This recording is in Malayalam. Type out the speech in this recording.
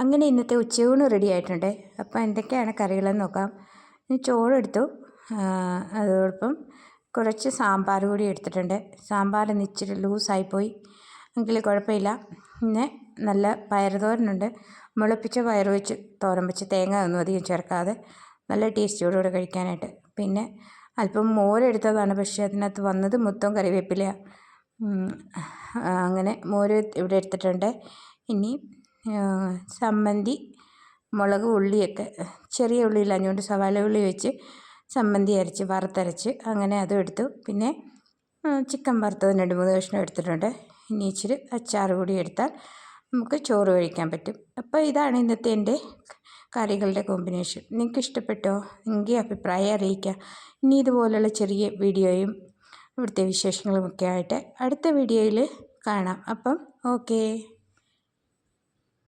അങ്ങനെ ഇന്നത്തെ ഉച്ചയൂണ് റെഡി ആയിട്ടുണ്ട്. അപ്പോൾ എന്തൊക്കെയാണ് കറികളെന്ന് നോക്കാം. ഇനി ചോറെടുത്തു, അതോടൊപ്പം കുറച്ച് സാമ്പാർ കൂടി എടുത്തിട്ടുണ്ട്. സാമ്പാർ ഇന്ന് ഇച്ചിരി ലൂസായിപ്പോയി, എങ്കിൽ കുഴപ്പമില്ല. പിന്നെ നല്ല പയർ തോരനുണ്ട്, മുളപ്പിച്ച പയർ വെച്ച് തോരൻ വെച്ച്, തേങ്ങ ഒന്നും അധികം ചേർക്കാതെ നല്ല ടേസ്റ്റോടുകൂടെ കഴിക്കാനായിട്ട്. പിന്നെ അല്പം മോരെടുത്തതാണ്, പക്ഷേ അതിനകത്ത് വന്നത് മൊത്തം കറിവേപ്പിലയാണ്. അങ്ങനെ മോര് ഇവിടെ എടുത്തിട്ടുണ്ട്. ഇനി ചമ്മന്തി, മുളക്, ഉള്ളിയൊക്കെ ചെറിയ ഉള്ളിയില്ല, അതുകൊണ്ട് സവാള ഉള്ളി വെച്ച് ചമ്മന്തി അരച്ച് വറുത്തരച്ച് അങ്ങനെ അതും എടുത്തു. പിന്നെ ചിക്കൻ വറുത്തത് 2-3 കഷ്ണം എടുത്തിട്ടുണ്ട്. ഇനി ഇച്ചിരി അച്ചാർ കൂടി എടുത്താൽ നമുക്ക് ചോറ് കഴിക്കാൻ പറ്റും. അപ്പോൾ ഇതാണ് ഇന്നത്തെ എൻ്റെ കറികളുടെ കോമ്പിനേഷൻ. നിങ്ങൾക്ക് ഇഷ്ടപ്പെട്ടോ? എങ്കിൽ അഭിപ്രായം അറിയിക്കുക. ഇനി ഇതുപോലുള്ള ചെറിയ വീഡിയോയും ഇവിടുത്തെ വിശേഷങ്ങളുമൊക്കെ ആയിട്ട് അടുത്ത വീഡിയോയിൽ കാണാം. അപ്പം ഓക്കേ.